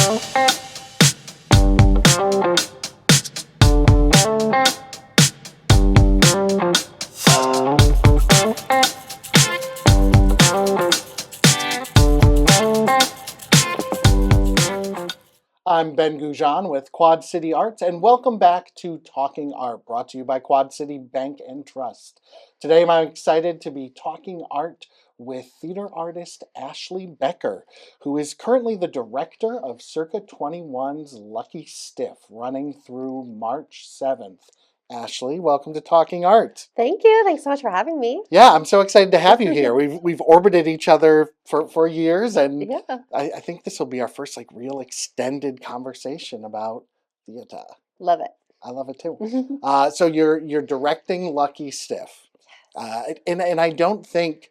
I'm Ben Goujon with Quad City Arts, and welcome back to Talking Art, brought to you by Quad City Bank and Trust. Today I'm excited to be talking art with theater artist Ashley Becher, who is currently the director of Circa 21's Lucky Stiff, running through March 7th. Ashley, welcome to Talking Art. Thank you. Thanks so much for having me. Yeah, I'm so excited to have you here. We've orbited each other for years, and Yeah. I think this will be our first real extended conversation about theater. Love it. I love it too. So you're directing Lucky Stiff, and I don't think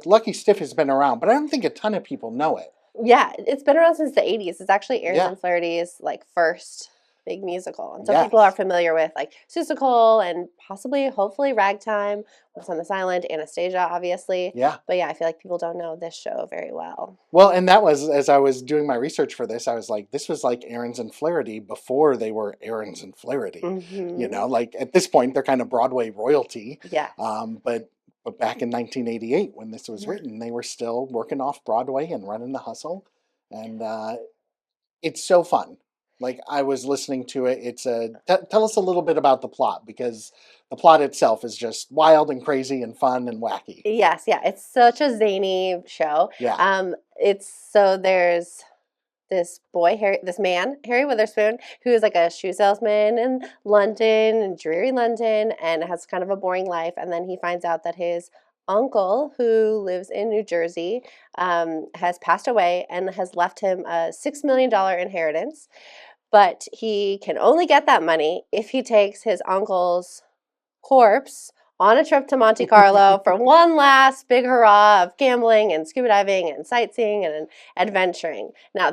Lucky Stiff has been around, but I don't think a ton of people know it. Yeah, it's been around since the 80s. It's actually Aaron's Yeah. and Flirty's first big musical. And so Yes. people are familiar with Seussical and possibly, hopefully, Ragtime, Once on This Island, Anastasia, obviously. Yeah. But yeah, I feel like people don't know this show very well. Well, and that was, as I was doing my research for this, I was like, this was like Aaron's and Flaherty before they were Aaron's and Flaherty. Mm-hmm. You know, at this point, they're kind of Broadway royalty. Yeah. But back in 1988, when this was written, they were still working off Broadway and running the hustle. And it's so fun. I was listening to it. Tell us a little bit about the plot, because the plot itself is just wild and crazy and fun and wacky. Yes, yeah. It's such a zany show. Yeah. There's this boy, Harry Witherspoon, who is a shoe salesman in London, in dreary London, and has kind of a boring life. And then he finds out that his uncle, who lives in New Jersey, has passed away and has left him a $6 million inheritance. But he can only get that money if he takes his uncle's corpse on a trip to Monte Carlo for one last big hurrah of gambling and scuba diving and sightseeing and adventuring. Now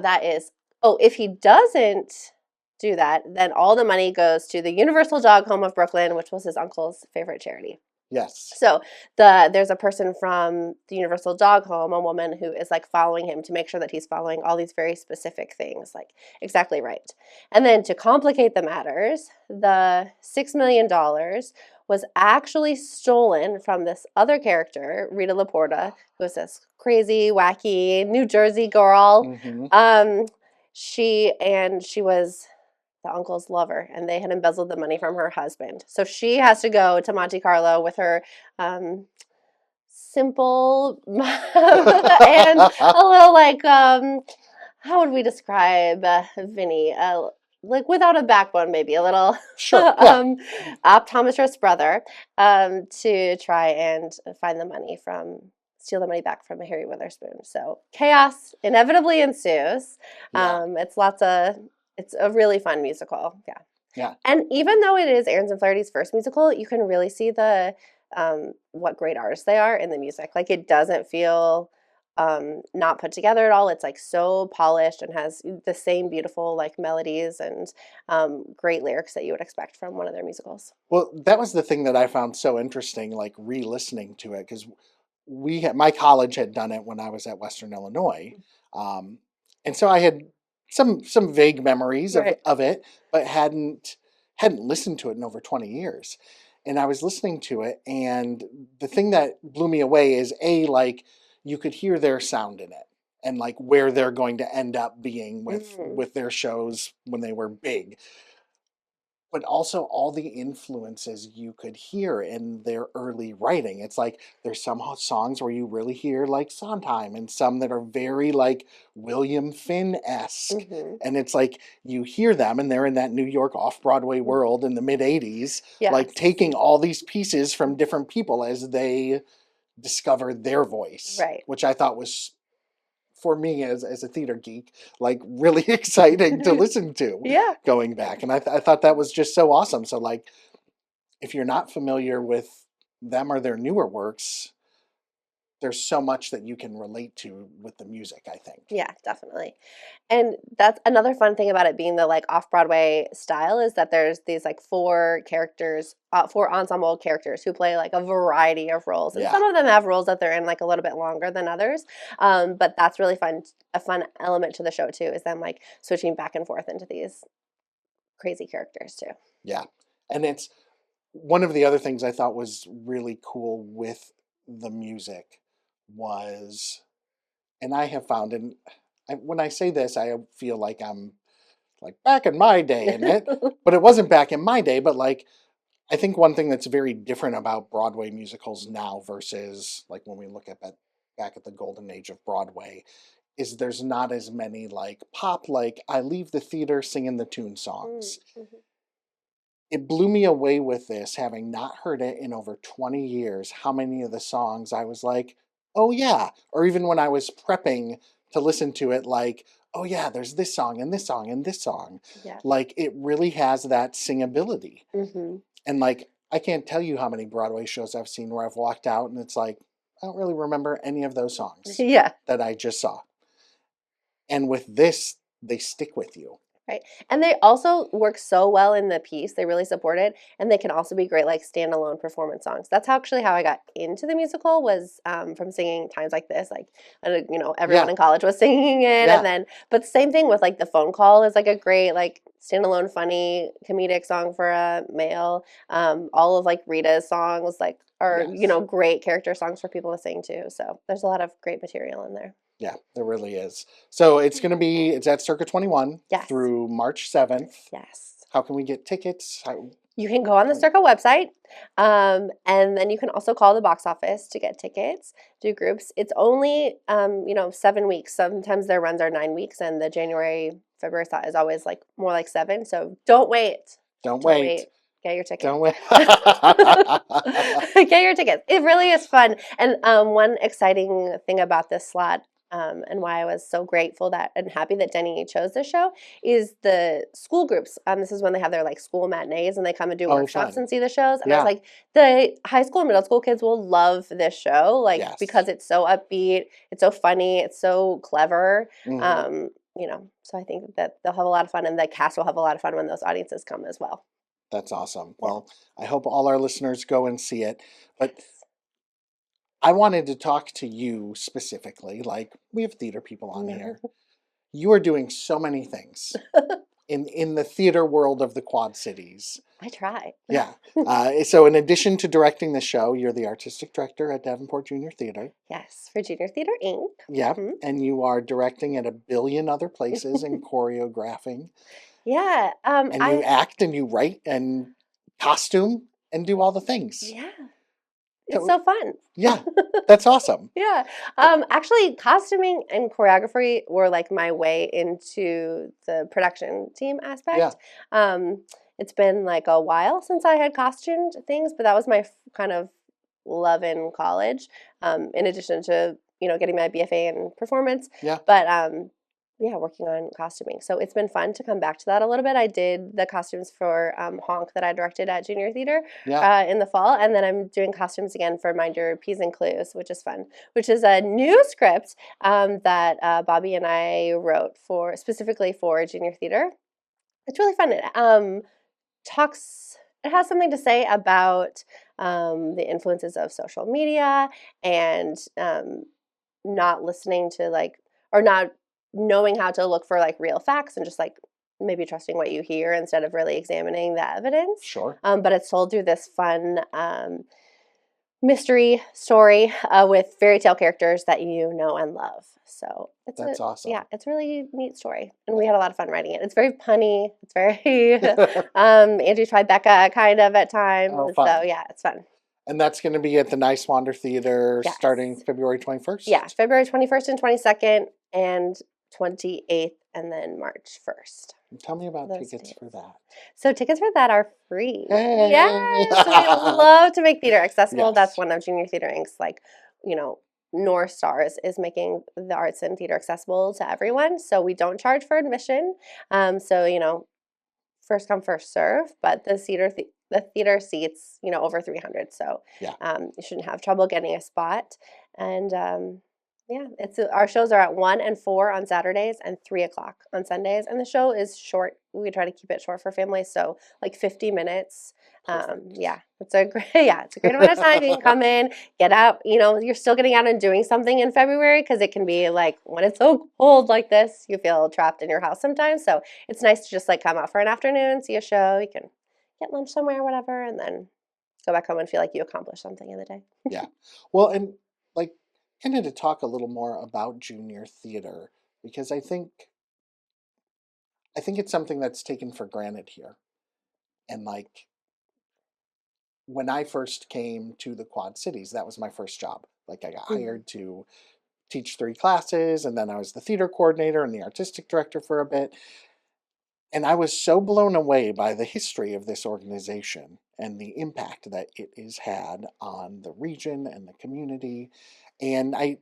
if he doesn't do that, then all the money goes to the Universal Dog Home of Brooklyn, which was his uncle's favorite charity. Yes. So there's a person from the Universal Dog Home, a woman who is following him to make sure that he's following all these very specific things, exactly right. And then to complicate the matters, the $6 million was actually stolen from this other character, Rita Laporta, who is this crazy, wacky New Jersey girl. Mm-hmm. She was the uncle's lover, and they had embezzled the money from her husband. So she has to go to Monte Carlo with her simple and a little how would we describe Vinny? Without a backbone, maybe a little sure. Yeah. Optometrist brother, to try and steal the money back from Harry Witherspoon. So chaos inevitably ensues. Yeah. It's a really fun musical. Yeah. Yeah. And even though it is Aaron's and Flaherty's first musical, you can really see what great artists they are in the music. It doesn't feel not put together at all. It's so polished and has the same beautiful my,melodies and great lyrics that you would expect from one of their musicals. Well, that was the thing that I found so interesting, re-listening to it, because my college had done it when I was at Western Illinois, and so I had some vague memories of it, but hadn't listened to it in over 20 years. And I was listening to it, and the thing that blew me away is you could hear their sound in it, and where they're going to end up being with their shows when they were big. But also all the influences you could hear in their early writing. It's there's some songs where you really hear Sondheim, and some that are very William Finn-esque. Mm-hmm. And it's you hear them, and they're in that New York off-Broadway world in the mid-'80s, Yes. Taking all these pieces from different people as they discover their voice. Right. Which I thought was, for me as a theater geek, really exciting to listen to. Yeah. Going back. And I thought that was just so awesome. So if you're not familiar with them or their newer works, there's so much that you can relate to with the music, I think. Yeah, definitely. And that's another fun thing about it being the like off-Broadway style is that there's these like four characters, four ensemble characters who play like a variety of roles. And Yeah. some of them have roles that they're in like a little bit longer than others. But that's really fun. A fun element to the show too is them like switching back and forth into these crazy characters too. Yeah. And it's one of the other things I thought was really cool with the music was, and I have found, and when I say this, I feel like I'm like back in my day in it, but it wasn't back in my day. But like, I think one thing that's very different about Broadway musicals now versus like when we look at back at the golden age of Broadway is there's not as many like pop, like I leave the theater singing the tune songs. Mm-hmm. It blew me away with this, having not heard it in over 20 years, how many of the songs I was like, oh yeah. Or even when I was prepping to listen to it, like, oh yeah, there's this song and this song and this song. Yeah. Like it really has that singability. Mm-hmm. And like, I can't tell you how many Broadway shows I've seen where I've walked out and it's like, I don't really remember any of those songs Yeah. that I just saw. And with this, they stick with you. Right. And they also work so well in the piece. They really support it. And they can also be great like standalone performance songs. That's actually how I got into the musical was from singing Times Like This. Like, everyone in college was singing it. Yeah. And then, but the same thing with like The Phone Call is like a great like standalone funny comedic song for a male. All of like Rita's songs like are, Yes. great character songs for people to sing too. So there's a lot of great material in there. Yeah, there really is. So it's at Circa 21 Yes. through March 7th. Yes. How can we get tickets? You can go on the Circa website, and then you can also call the box office to get tickets, do groups. It's only, 7 weeks. Sometimes their runs are 9 weeks, and the January, February slot is always like more like 7. So don't wait. Don't wait. Get your tickets. Don't wait. Get your tickets. It really is fun. And one exciting thing about this slot and why I was so grateful and happy that Denny chose this show is the school groups. This is when they have their like school matinees and they come and do workshops fun. and see the shows. And Yeah. I was like, the high school and middle school kids will love this show, like Yes. because it's so upbeat, it's so funny, it's so clever. Mhm. So I think that they'll have a lot of fun, and the cast will have a lot of fun when those audiences come as well. That's awesome. Well, I hope all our listeners go and see it. But I wanted to talk to you specifically. Like, we have theater people on here. You are doing so many things in the theater world of the Quad Cities. I try. Yeah. So in addition to directing the show, you're the artistic director at Davenport Junior Theater. Yes, for Junior Theater Inc. Yeah. Mhm. And you are directing at a billion other places and choreographing. Yeah. And you act and you write and costume and do all the things. Yeah. It's so fun. Yeah. That's awesome. Yeah. Actually, costuming and choreography were like my way into the production team aspect. Yeah. It's been like a while since I had costumed things, but that was my kind of love in college. In addition to, getting my BFA in performance. Yeah. But working on costuming. So it's been fun to come back to that a little bit. I did the costumes for Honk that I directed at Junior Theater in the fall, and then I'm doing costumes again for Mind Your P's and Clues, which is fun, which is a new script that Bobby and I wrote specifically for Junior Theater. It's really fun. It has something to say about the influences of social media and not listening to or not knowing how to look for like real facts and just like maybe trusting what you hear instead of really examining the evidence. Sure. But it's told through this fun mystery story with fairy tale characters that you know and love. So that's awesome. Yeah, it's a really neat story, and we had a lot of fun writing it. It's very punny. It's very Andrew Tribeca kind of at times. Oh, fun. So yeah, it's fun. And that's going to be at the Niswander Theater starting February 21st? Yeah, February 21st and 22nd and 28th and then March 1st. Tell me about tickets for that. So tickets for that are free. Hey. Yes, we love to make theater accessible. Yes. That's one of Junior Theater Inc.'s North Stars is making the arts and theater accessible to everyone. So we don't charge for admission. First come, first serve, but the theater seats, over 300. So you shouldn't have trouble getting a spot. And yeah, it's our shows are at 1 and 4 on Saturdays and 3 o'clock on Sundays. And the show is short. We try to keep it short for families, so like 50 minutes. Perfect. Yeah, it's a great it's a great amount of time. You can come in, get out. You know, you're still getting out and doing something in February because it can be like when it's so cold like this, you feel trapped in your house sometimes. So it's nice to just like come out for an afternoon, see a show. You can get lunch somewhere, whatever, and then go back home and feel like you accomplished something in the day. Yeah. Well, and like kind of to talk a little more about junior theater because I think it's something that's taken for granted here. And like when I first came to the Quad Cities, that was my first job. Like I got Mhm. hired to teach 3 classes, and then I was the theater coordinator and the artistic director for a bit. And I was so blown away by the history of this organization and the impact that it has had on the region and the community. And like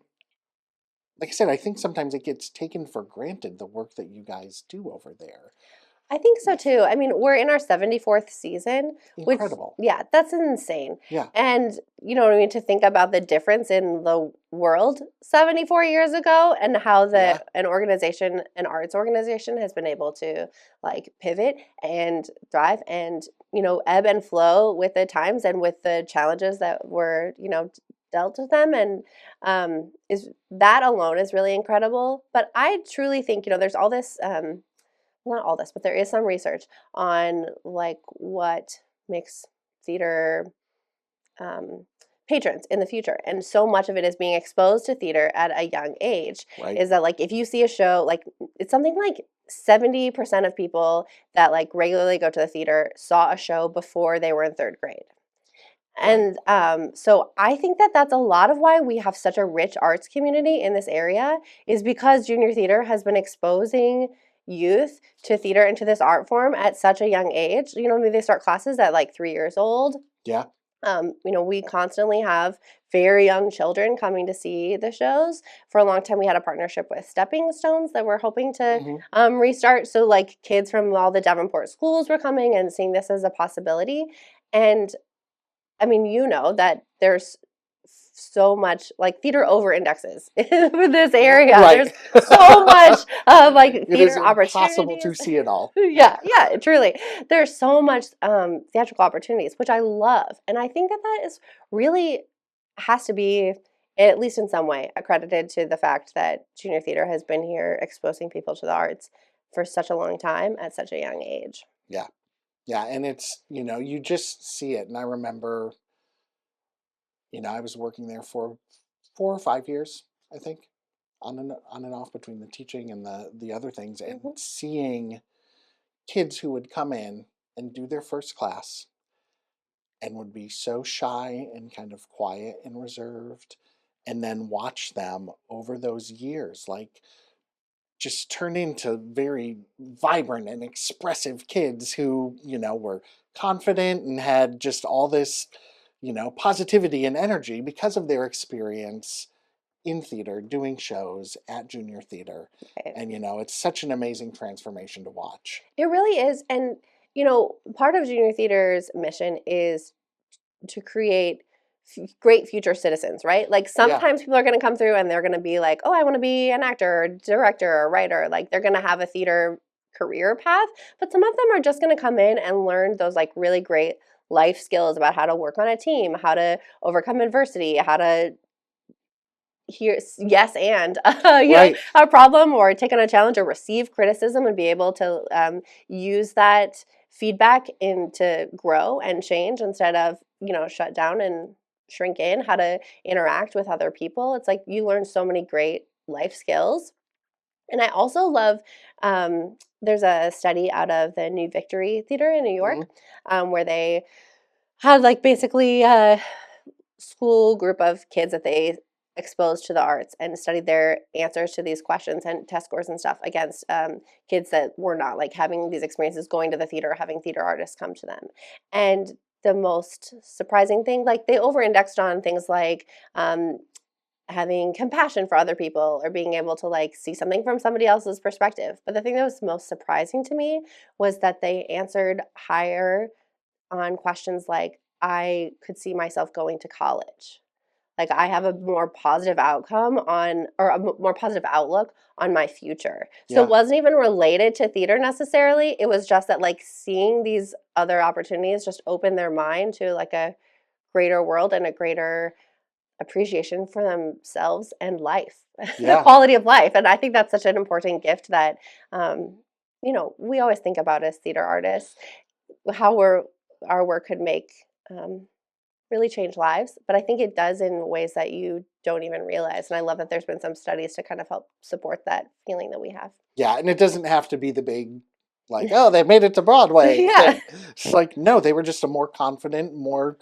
I said, I think sometimes it gets taken for granted the work that you guys do over there I think so with too. I mean, we're in our 74th season, which, incredible. yeah, that's insane. Yeah, And, you know what I mean, to think about the difference in the world 74 years ago and how yeah, an organization, an arts organization, has been able to like pivot and thrive and, you know, ebb and flow with the times and with the challenges that were, you know, dealt with them. And is that alone is really incredible. But I truly think, you know, there's all this. Not all this, but there is some research on like what makes theater um, patrons in the future, and so much of it is being exposed to theater at a young age. right, Is that like if you see a show, like it's something like 70% of people that like regularly go to the theater saw a show before they were in third grade. right. And so I think that that's a lot of why we have such a rich arts community in this area is because junior theater has been exposing youth to theater and to this art form at such a young age. You know, maybe they start classes at like 3 years old. Yeah. You know, we constantly have very young children coming to see the shows. For a long time, we had a partnership with Stepping Stones that we're hoping to Hmm. restart. So, like, kids from all the Davenport schools were coming and seeing this as a possibility. And I mean, you know that there's so much like theater over indexes in this area. Right. There's so much of like It is theater impossible to opportunities. see it all. Yeah, yeah, truly. There's so much theatrical opportunities, which I love. And I think that that is really has to be, at least in some way, accredited to the fact that junior theater has been here exposing people to the arts for such a long time at such a young age. Yeah. Yeah. And you just see it. And I remember, I was working there for 4 or 5 years, I think, on and off between the teaching and the other things, and Hmm. seeing kids who would come in and do their first class and would be so shy and kind of quiet and reserved, and then watch them over those years, like just turn into very vibrant and expressive kids who, were confident and had just all this, positivity and energy because of their experience in theater, doing shows at junior theater. Right. And, it's such an amazing transformation to watch. It really is. And, you know, part of junior theater's mission is to create great future citizens, right? Like Yeah, sometimes people are going to come through and they're going to be like, oh, I want to be an actor, or director, or writer. Like they're going to have a theater career path. But some of them are just going to come in and learn those like really great life skills about how to work on a team, how to overcome adversity, how to hear yes and right. a problem or take on a challenge or receive criticism and be able to use that feedback in to grow and change instead of shut down and shrink in, how to interact with other people. It's like you learn so many great life skills. And I also love there's a study out of the New Victory Theater in New York Hmm. where they had like basically school group of kids that they exposed to the arts and studied their answers to these questions and test scores and stuff against kids that were not like having these experiences going to the theater, having theater artists come to them. And the most surprising thing, like they over indexed on things like having compassion for other people or being able to like see something from somebody else's perspective. But the thing that was most surprising to me was that they answered higher on questions like, I could see myself going to college. like I have a more positive outcome on, or a more positive outlook on my future. So Yeah. it wasn't even related to theater necessarily. It was just that like seeing these other opportunities just opened their mind to like a greater world and a greater appreciation for themselves and life, the Yeah. quality of life. And I think that's such an important gift that, um, we always think about as theater artists, how our work could make um, really change lives. But I think it does in ways that you don't even realize. And I love that there's been some studies to kind of help support that feeling that we have. Yeah, and it doesn't have to be the big, like, oh, they made it to Broadway Yeah. thing. It's like, no, they were just a more confident, more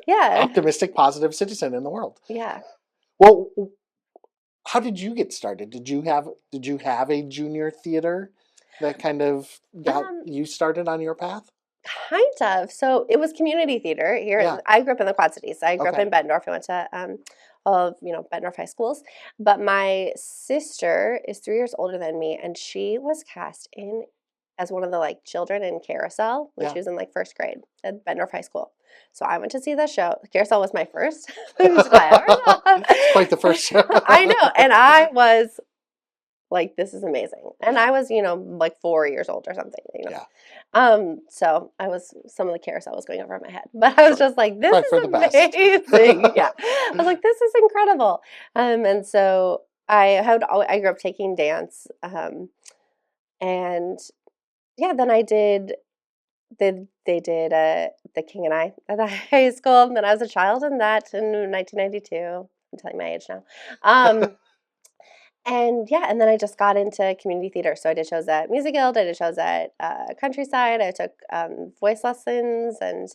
Yeah. optimistic, positive citizen in the world. Yeah. Well, how did you get started? Did you have a junior theater that kind of got Um, you started on your path? Kind of. So it was community theater Yeah. here. I grew up in the Quad Cities. I grew up Okay. in Bettendorf. I went to all of Bettendorf high schools. But my sister is 3 years older than me, and she was cast in as one of the like children in Carousel when Yeah. she was in like first grade at Bettendorf High School. So I went to see the show. Carousel was my first musical I ever saw. It's quite the first show. I know, and I was like, this is amazing. And I was, like 4 years old or something. Yeah. So I was, some of the carousel was going over my head, but I was Sure. just like, this Probably is for the best. amazing. Yeah. I was like, this is incredible. And so I grew up taking dance. And yeah, then they did The King and I at the high school. And then I was a child in that in 1992. I'm telling my age now. And yeah, and then I just got into community theater. So I did shows at Music Guild, I did shows at Countryside. I took voice lessons and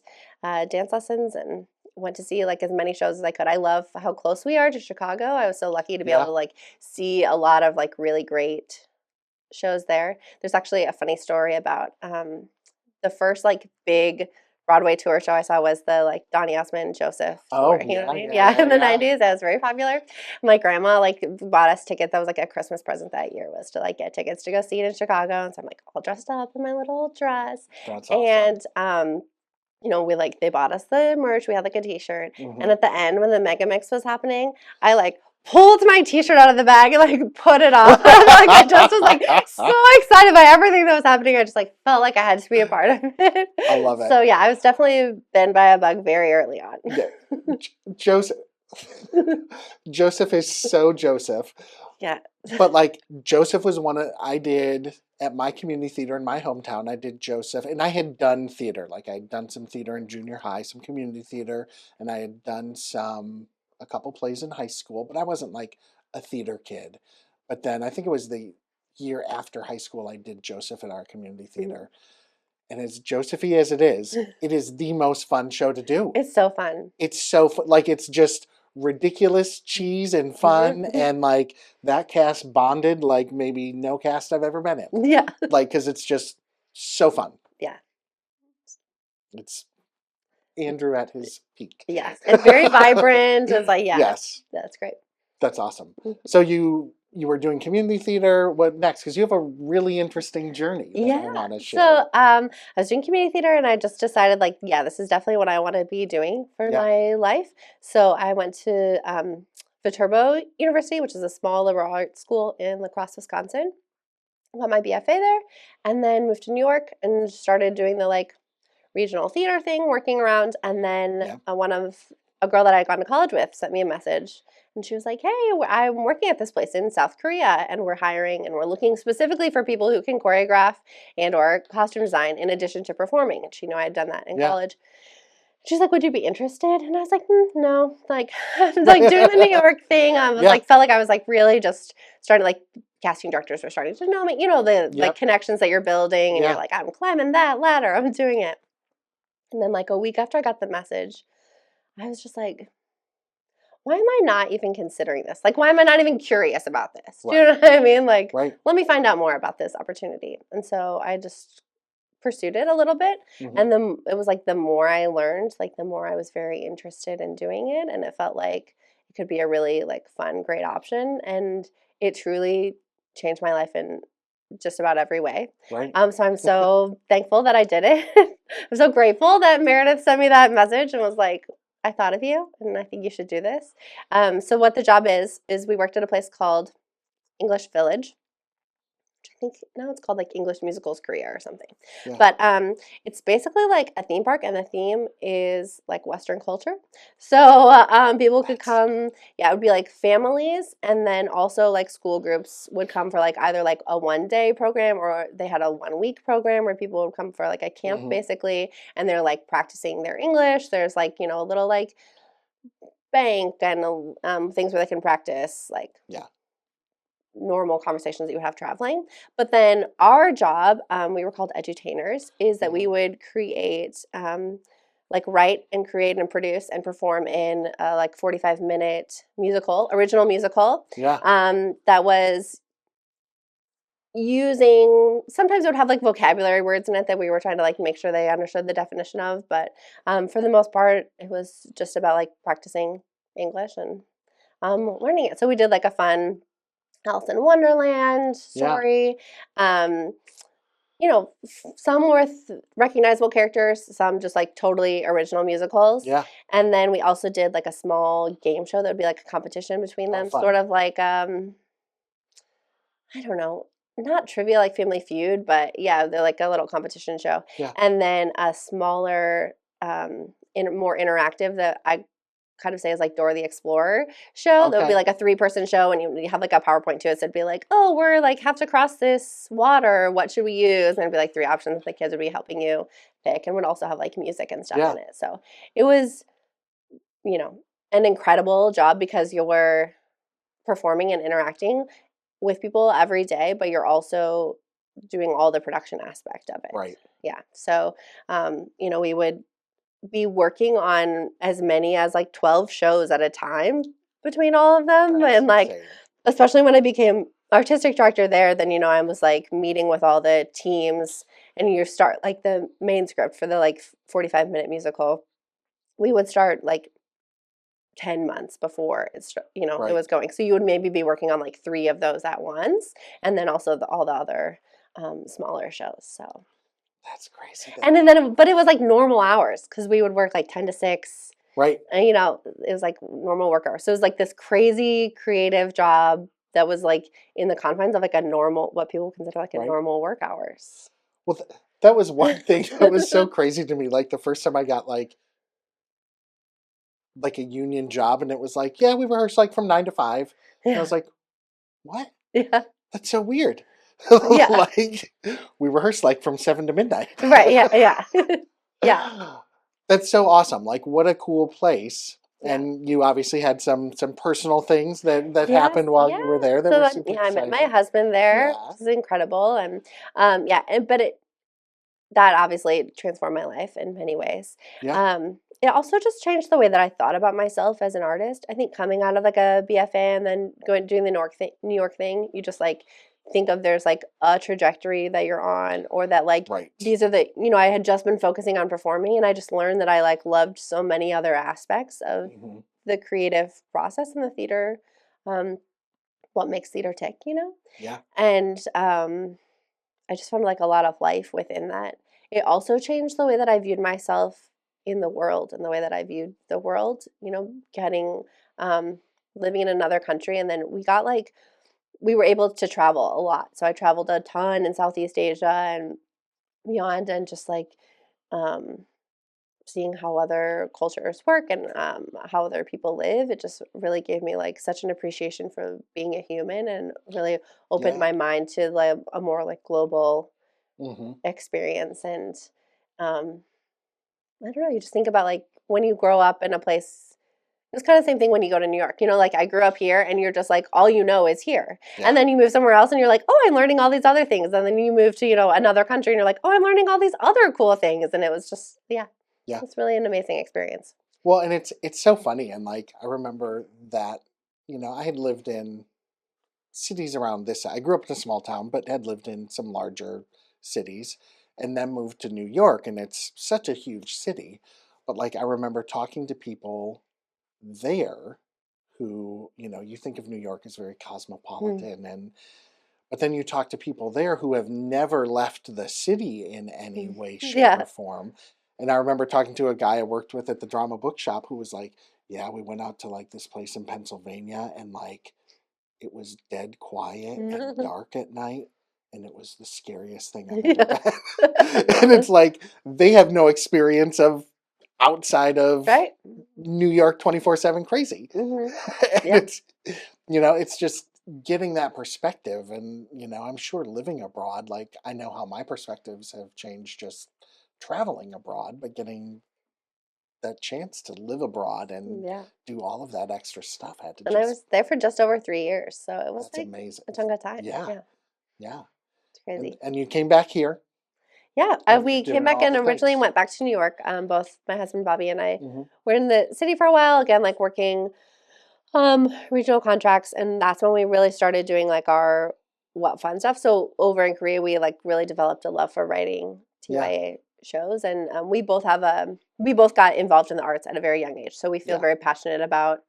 dance lessons, and went to see like as many shows as I could. I love how close we are to Chicago. I was so lucky to be able Yeah. to like see a lot of like really great shows there. There's actually a funny story about the first like big Broadway tour show I saw was the like Donny Osmond Joseph Oh, tour. You know what I mean? yeah, Yeah, in the yeah. 90s, that was very popular. My grandma like bought us tickets. That was like a Christmas present that year, was to like get tickets to go see it in Chicago. And so I'm like all dressed up in my little dress. That's awesome. And we like they bought us the merch. We had like a t-shirt. And Mhm. at the end when the mega mix was happening, I like pulled my t-shirt out of the bag and like put it on. Like I just was like so excited by everything that was happening. I just like felt like I had to be a part of it. I love it. So yeah, I was definitely bitten by a bug very early on. Yeah. Joseph Joseph is so Joseph. Yeah. But like Joseph was one I did at my community theater in my hometown. I did Joseph, and I had done theater. Like I had done some theater in junior high, some community theater, and I had done a couple plays in high school, but I wasn't like a theater kid. But then I think it was the year after high school I did Joseph at our community theater. And as Josephy as it is the most fun show to do. It's so fun. It's so like it's just ridiculous cheese and fun, and like that cast bonded like maybe no cast I've ever been in. Yeah. Like because it's just so fun. Yeah. It's Andrew at his peak. Yes. It's very vibrant. It's like, yeah, Yes, that's great. that's awesome. So you were doing community theater. What next? Because you have a really interesting journey that I Yeah. want to share. So I was doing community theater and I just decided like, yeah, this is definitely what I want to be doing for Yeah. my life. So I went to Viterbo University, which is a small liberal arts school in La Crosse, Wisconsin. Got my BFA there, and then moved to New York and started doing the like regional theater thing, working around. And then Yeah. a girl that I had gone to college with sent me a message, and she was like, "Hey, I'm working at this place in South Korea, and we're hiring, and we're looking specifically for people who can choreograph and or costume design in addition to performing." And she knew I had done that in Yeah. college. She's like, "Would you be interested?" And I was like, "No." Like, I was like doing the New York thing. I was Yeah. like, felt like I was like really just starting like casting directors were starting to know me. The like Yep. connections that you're building, and Yeah. you're like, I'm climbing that ladder. I'm doing it. And then like a week after I got the message, I was just like, why am I not even considering this? Like, why am I not even curious about this? Do you know what I mean? Like, Right. let me find out more about this opportunity. And so I just pursued it a little bit. Mhm. And then it was like the more I learned, like the more I was very interested in doing it. And it felt like it could be a really like fun, great option. And it truly changed my life in just about every way. Right. So I'm so thankful that I did it. I'm so grateful that Meredith sent me that message and was like, I thought of you, and I think you should do this. So what the job is we worked at a place called English Village. I think now it's called like English Musicals Korea or something. Yeah. But it's basically like a theme park, and the theme is like Western culture. So people could That's come. Yeah, it would be like families, and then also like school groups would come for like either like a 1 day program, or they had a 1 week program where people would come for like a camp hmm basically, and they're like practicing their English. There's like a little like bank and things where they can practice like yeah. normal conversations that you would have traveling. But then our job, we were called edutainers, is that we hmm would create, like write and create and produce and perform in a like 45-minute musical, original musical, Yeah. that was using, sometimes it would have like vocabulary words in it that we were trying to like make sure they understood the definition of, but for the most part it was just about like practicing English and learning it. So we did like a fun Alice in Wonderland Yeah. story. Um, some with recognizable characters, some just like totally original musicals. Yeah. And then we also did like a small game show that would be like a competition between Oh, them, fun. sort of like I don't know, not trivia like Family Feud, but yeah, they're like a little competition show. Yeah. And then a smaller, more interactive that I kind of say is like Dora the Explorer show. That would be Okay. like a 3-person show, and you have like a PowerPoint to it. So it'd be like, oh, we're like have to cross this water. What should we use? And it'd be like 3 options. The kids would be helping you pick, and would also have like music and stuff Yeah. in it. So it was, you know, an incredible job because you're performing and interacting with people every day, but you're also doing all the production aspect of it. Right. Yeah. So, we would be working on as many as like 12 shows at a time between all of them. That's And like, insane. especially when I became artistic director there, then, I was like meeting with all the teams, and you start like the main script for the like 45-minute musical. We would start like 10 months before it Right. was going. So you would maybe be working on like 3 of those at once, and then also all the other smaller shows. So, That's crazy. and then, but it was like normal hours because we would work like 10 to 6. Right. And it was like normal work hours. So it was like this crazy creative job that was like in the confines of like a normal, what people consider like a Right. normal work hours. Well, that was one thing that was so crazy to me. Like the first time I got like a union job, and it was like, yeah, we rehearse like from 9 to 5. And I Yeah. was like, what? Yeah. That's so weird. Yeah. Like we rehearse like from 7 to midnight. Right. Yeah. Yeah. Yeah. That's so awesome. Like what a cool place. Yeah. And you obviously had some personal things that Yes, happened while yeah. you were there that So were then, super yeah, I met my exciting. husband there, Yeah. which is incredible, and yeah, but that obviously transformed my life in many ways. Yeah. It also just changed the way that I thought about myself as an artist. I think coming out of like a BFA and then doing the New York thing, you just like think of there's like a trajectory that you're on, or that like Right. these are I had just been focusing on performing, and I just learned that I like loved so many other aspects of hmm the creative process in the theater, um, what makes theater tick. Yeah. And I just found like a lot of life within that. It also changed the way that I viewed myself in the world, and the way that I viewed the world, getting living in another country. And then we were able to travel a lot. So I traveled a ton in Southeast Asia and beyond, and just like um, seeing how other cultures work, and how other people live. It just really gave me like such an appreciation for being a human, and really opened Yeah. my mind to like a more like global hmm experience. And um, I don't know, you just think about like when you grow up in a place. It's kind of the same thing when you go to New York. Like I grew up here, and you're just like all you know is here. Yeah. And then you move somewhere else, and you're like, oh, I'm learning all these other things. And then you move to another country, and you're like, oh, I'm learning all these other cool things. And it was just Yeah. it's really an amazing experience. Well, and it's so funny, and like I remember that, I had lived in cities around this. I grew up in a small town, but had lived in some larger cities, and then moved to New York, and it's such a huge city. But like I remember talking to people there who, you think of New York as very Mm. cosmopolitan, and but then you talk to people there who have never left the city in any Mm. way, shape, Yeah. or form. And I remember talking to a guy I worked with at the drama bookshop who was like, yeah, we went out to like this place in Pennsylvania and like it was dead quiet and dark at night. And it was the scariest thing I've ever Yeah. been. And it's like they have no experience of outside of Right? New York 24/7 crazy. Hmm. And Yeah. it's, it's just getting that perspective. And, I'm sure living abroad, like I know how my perspectives have changed just traveling abroad, but getting that chance to live abroad and Yeah. do all of that extra stuff had to And I just, was there for just over 3 years, so it was that's like amazing. a chunk of time. Yeah. Yeah, Yeah. it's And crazy. and you came back here Yeah, and you're we came doing back all and the originally things. went back to New York. Both my husband Bobby and I Hmm. were in the city for a while. Again, like working regional contracts, and that's when we really started doing like our what fun stuff. So over in Korea, we like really developed a love for writing Yeah. TYA shows, and we both got involved in the arts at a very young age. So we feel Yeah. very passionate about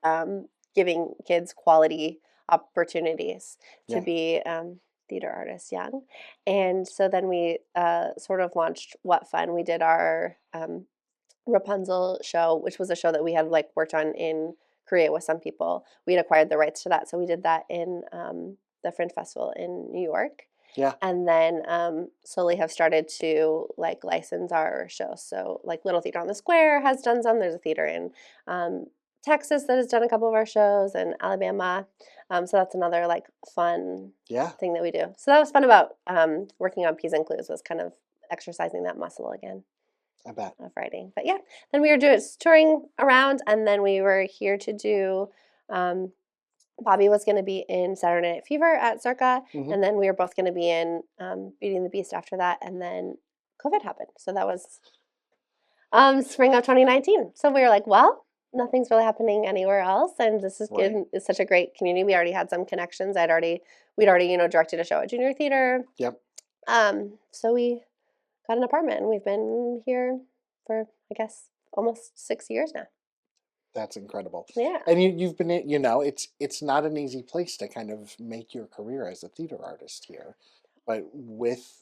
giving kids quality opportunities to Yeah. be theater artists young. And so then we sort of launched What Fun. We did our Rapunzel show, which was a show that we had like worked on in Korea with some people. We had acquired the rights to that, so we did that in the Fringe Festival in New York, Yeah. and then slowly have started to like license our shows. So like Little Theater on the Square has done some. There's a theater in um, Texas that has done a couple of our shows, and Alabama. So that's another like fun Yeah. thing that we do. So that was fun about working on P's and Clues, was kind of exercising that muscle again I bet. of writing. But yeah, then we were doing touring around, and then we were here to do. Um, Bobby was going to be in Saturday Night Fever at Circa, Hmm. and then we were both going to be in Beauty and the Beast after that, and then COVID happened. So that was spring of 2019. So we were like, well, nothing's really happening anywhere else, and this is Right. good. It's such a great community. We already had some connections. We'd already directed a show at Junior Theater. Yep. So we got an apartment, and we've been here for, I guess, almost 6 years now. That's incredible. Yeah. And you've been, it's not an easy place to kind of make your career as a theater artist here, but with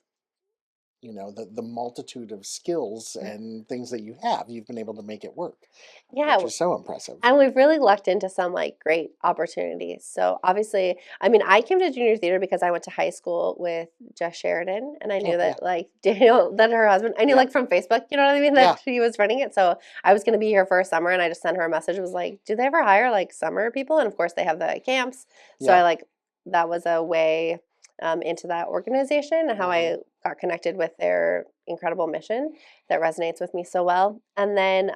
the multitude of skills and things that you've been able to make it work, Yeah. which is so impressive. And we've really lucked into some like great opportunities. So obviously, I mean, I came to junior theater because I went to high school with Jess Sheridan, and I knew Oh yeah. that like Daniel, that her husband, I knew Yeah. like from Facebook, you know what I mean, Yeah. that she was running it. So I was going to be here for a summer, and I just sent her a message. It was like, do they ever hire like summer people? And of course, they have the camps. So Yeah. I like that was a way into that organization, and how Hmm. I got connected with their incredible mission that resonates with me so well. And then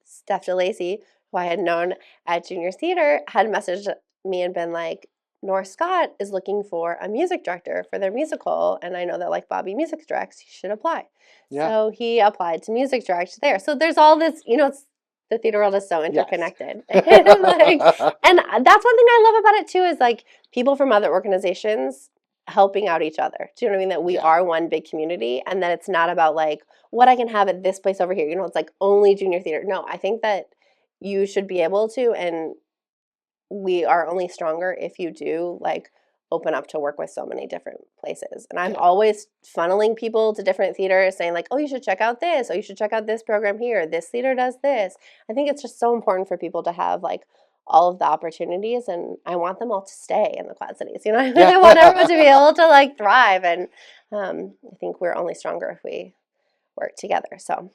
Steph DeLacy, who I had known at Junior Theater, had messaged me and been like, North Scott is looking for a music director for their musical, and I know that like Bobby music directs, you should apply. Yeah. So he applied to music direct there. So there's all this, it's the theater world is so Yes. interconnected. And like, and that's one thing I love about it too, is like people from other organizations helping out each other. Do you know what I mean? That we Yeah. are one big community, and that it's not about like what I can have at this place over here. It's like only junior theater. No, I think that you should be able to, and we are only stronger if you do like open up to work with so many different places. And I'm Yeah. always funneling people to different theaters, saying like, oh, you should check out this, oh, you should check out this program here, this theater does this. I think it's just so important for people to have like all of the opportunities, and I want them all to stay in the Quad Cities. Yeah. I want everyone to be able to like thrive, and I think we're only stronger if we work together. So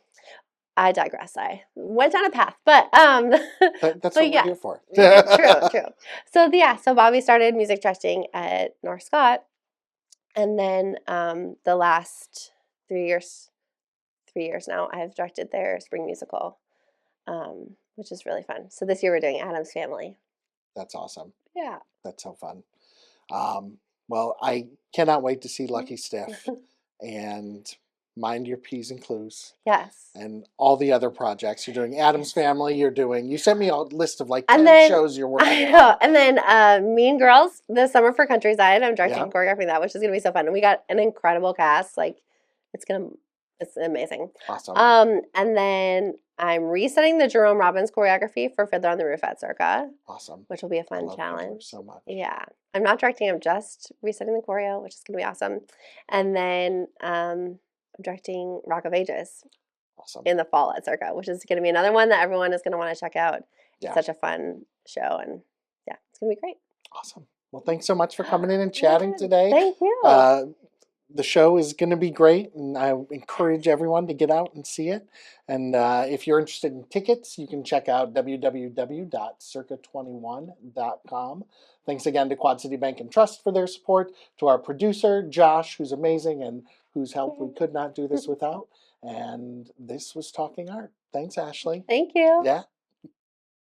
I digress. I went down a path, but That's but what we're yeah, here for. true, true. So yeah, so Bobby started music directing at North Scott, and then the last 3 years, 3 years now, I've directed their spring musical, which is really fun. So this year we're doing Adam's Family. That's awesome. Yeah. That's so fun. Well, I cannot wait to see Lucky Stiff and Mind Your P's and Clues Yes. and all the other projects. You're doing Adam's Family. You sent me a list of like And 10 then shows you're I working know, on. and then Mean Girls this summer for Countryside. I'm directing Yeah. and choreographing that, which is gonna be so fun. And we got an incredible cast. Like it's amazing. Awesome. And then I'm resetting the Jerome Robbins choreography for Fiddler on the Roof at Circa, Awesome. which will be a I fun love Fiddler challenge. so much. Yeah. I'm not directing, I'm just resetting the choreo, which is gonna be awesome. And then I'm directing Rock of Ages Awesome. in the fall at Circa, which is going to be another one that everyone is going to want to check out. Yeah. It's such a fun show, and yeah, it's going to be great. Awesome. Well, thanks so much for coming in and chatting Yeah, today. thank you. The show is going to be great, and I encourage everyone to get out and see it. And if you're interested in tickets, you can check out www.circa21.com. Thanks again to Quad City Bank and Trust for their support, to our producer, Josh, who's amazing and whose help we could not do this without. And this was Talking Art. Thanks, Ashley. Thank you. Yeah.